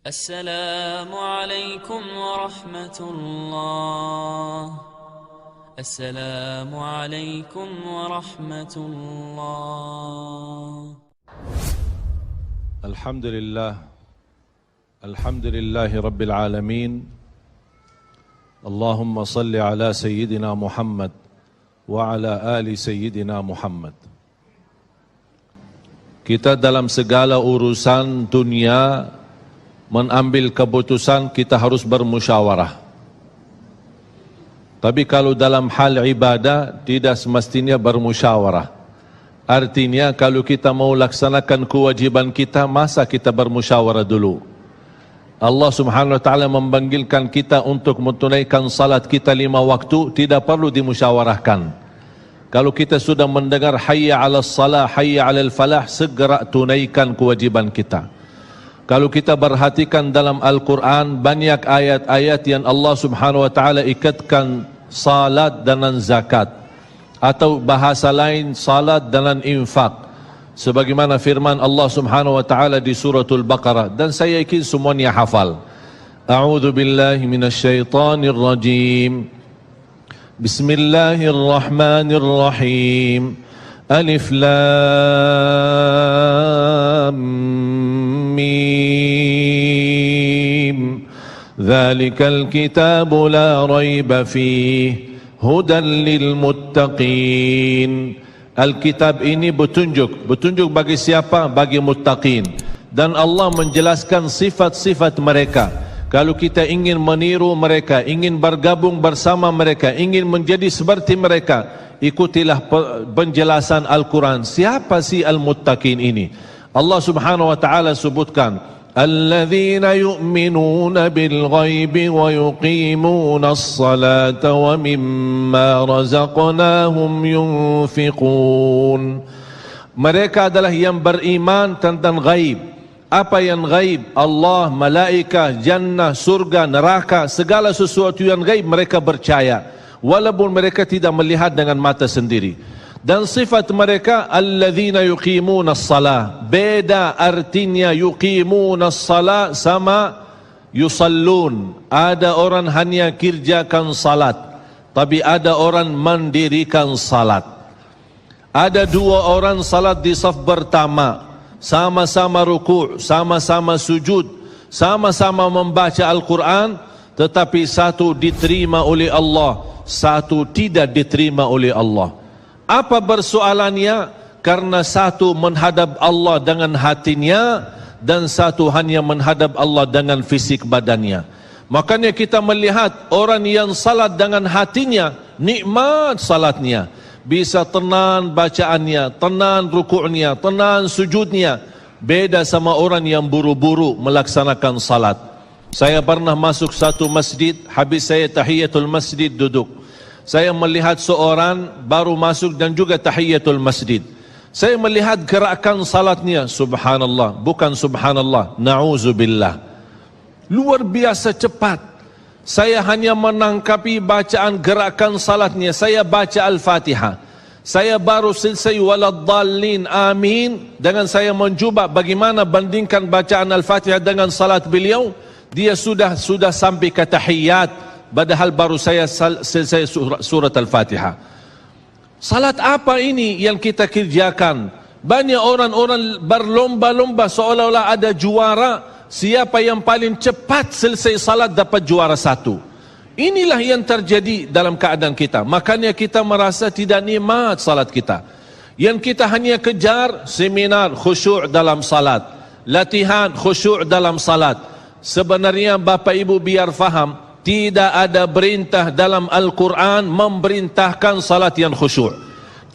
السلام عليكم ورحمة الله. السلام عليكم ورحمة الله. الحمد لله رب العالمين. اللهم صل على سيدنا محمد وعلى آل سيدنا Muhammad. Kita dalam segala urusan dunia mengambil keputusan, kita harus bermusyawarah. Tapi kalau dalam hal ibadah tidak semestinya bermusyawarah. Artinya kalau kita mau laksanakan kewajiban kita, masa kita bermusyawarah dulu? Allah Subhanahu wa taala memanggilkan kita untuk menunaikan salat kita 5 waktu, tidak perlu dimusyawarahkan. Kalau kita sudah mendengar hayya 'alas salah, hayya 'alal falah, segera tunaikan kewajiban kita. Kalau kita perhatikan dalam Al-Quran, banyak ayat-ayat yang Allah Subhanahu wa taala ikatkan salat dengan zakat, atau bahasa lain salat dengan infak, sebagaimana firman Allah Subhanahu wa taala di suratul Baqarah, dan saya yakin semuanya hafal. A'udzu billahi minasyaitonir rajim. Bismillahirrahmanirrahim. Alif Lam Mim. Dzalikal kitabu la raiba fihi hudan lil muttaqin. Alkitab ini petunjuk bagi siapa? Bagi muttaqin. Dan Allah menjelaskan sifat-sifat mereka. Kalau kita ingin meniru mereka, ingin bergabung bersama mereka, ingin menjadi seperti mereka, ikutilah penjelasan Al-Quran. Siapa si al-muttaqin ini? Allah Subhanahu wa taala sebutkan, alladzina yu'minuna bil ghaibi wa yuqimuna as-salata wa mimma razaqnahum yunfiqun. Mereka adalah yang beriman tentang ghaib. Apa yang ghaib? Allah, malaikat, jannah, surga, neraka, segala sesuatu yang ghaib mereka percaya, walaupun mereka tidak melihat dengan mata sendiri. Dan sifat mereka alladzina yuqimuna as-salah. Beda artinya yuqimuna as-salah sama yusallun. Ada orang hanya kerjakan salat, tapi ada orang mendirikan salat. Ada 2 orang salat di saf pertama, sama-sama ruku', sama-sama sujud, sama-sama membaca Al-Quran, tetapi satu diterima oleh Allah, satu tidak diterima oleh Allah. Apa persoalannya? Karena satu menghadap Allah dengan hatinya, dan satu hanya menghadap Allah dengan fisik badannya. Makanya kita melihat orang yang salat dengan hatinya, nikmat salatnya, bisa tenang bacaannya, tenang rukuknya, tenang sujudnya. Beda sama orang yang buru-buru melaksanakan salat. Saya pernah masuk satu masjid, habis saya tahiyatul masjid duduk. Saya melihat seorang baru masuk dan juga tahiyatul masjid. Saya melihat gerakan salatnya, subhanallah, bukan subhanallah, na'udzubillah, luar biasa cepat. Saya hanya menangkapi bacaan gerakan salatnya. Saya baca Al-Fatihah, saya baru selesai waladdallin amin, dengan saya mencuba bagaimana bandingkan bacaan Al-Fatihah dengan salat beliau, dia sudah sampai ke tahiyat, padahal baru saya selesai surat Al-Fatihah. Salat apa ini yang kita kerjakan? Banyak orang-orang berlomba-lomba seolah-olah ada juara. Siapa yang paling cepat selesai salat dapat juara 1. Inilah yang terjadi dalam keadaan kita. Makanya kita merasa tidak nikmat salat kita. Yang kita hanya kejar seminar khusyuk dalam salat, latihan khusyuk dalam salat. Sebenarnya Bapak Ibu biar faham, tidak ada perintah dalam Al-Quran memerintahkan salat yang khusyuk.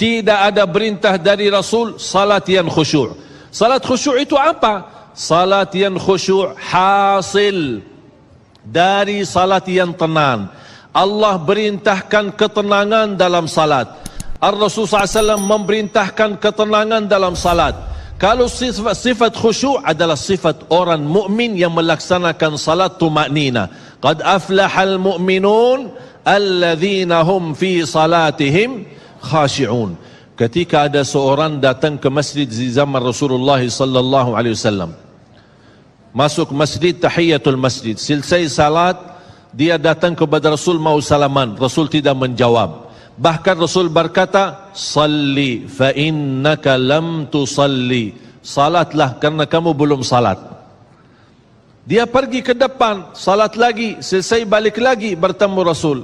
Tidak ada perintah dari Rasul salat yang khusyuk. Salat khusyuk itu apa? Salat yang khusyuk hasil dari salat yang tenang. Allah perintahkan ketenangan dalam salat. Ar-Rasul SAW memerintahkan ketenangan dalam salat. Kalau sifat khusyuk adalah sifat orang mukmin yang melaksanakan salat tumaknina. Qad aflahal mu'minun alladzina hum fi salatihim khashi'un. Ketika ada seorang datang ke masjid di zaman Rasulullah sallallahu alaihi wasallam, masuk masjid, tahiyatul masjid. Selesai salat, dia datang kepada Rasul mau salaman. Rasul tidak menjawab. Bahkan Rasul berkata, salli fa innaka lam tusalli. Salatlah karena kamu belum salat. Dia pergi ke depan, salat lagi, selesai balik lagi bertemu Rasul.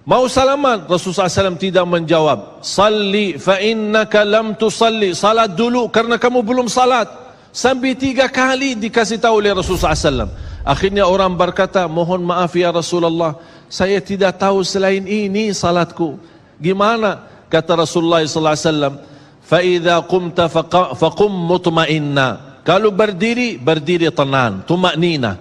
Mau salaman, Rasulullah SAW tidak menjawab. Salli fa innaka lam tusalli. Salat dulu karena kamu belum salat. Sampai 3 kali dikasih tahu oleh Rasulullah SAW. Akhirnya orang berkata, mohon maaf ya Rasulullah, saya tidak tahu selain ini salatku. Gimana? Kata Rasulullah SAW, fa idza qumta faqum mutma'inna. Kalau berdiri, berdiri tenang, tumaknina.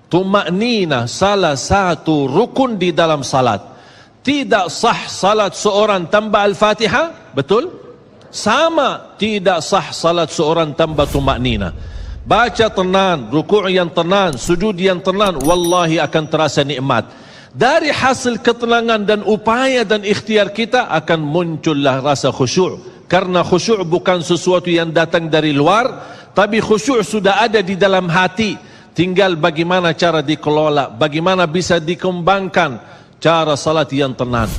Tumaknina salah satu rukun di dalam salat. Tidak sah salat seorang tanpa Al-Fatihah, betul? Sama tidak sah salat seorang tanpa tumaknina. Baca tenang, rukuk yang tenang, sujud yang tenang, wallahi akan terasa nikmat. Dari hasil ketenangan dan upaya dan ikhtiar kita akan muncullah rasa khusyuk. Karena khusyuk bukan sesuatu yang datang dari luar, tapi khusyuk sudah ada di dalam hati. Tinggal bagaimana cara dikelola, bagaimana bisa dikembangkan cara salat yang tenang.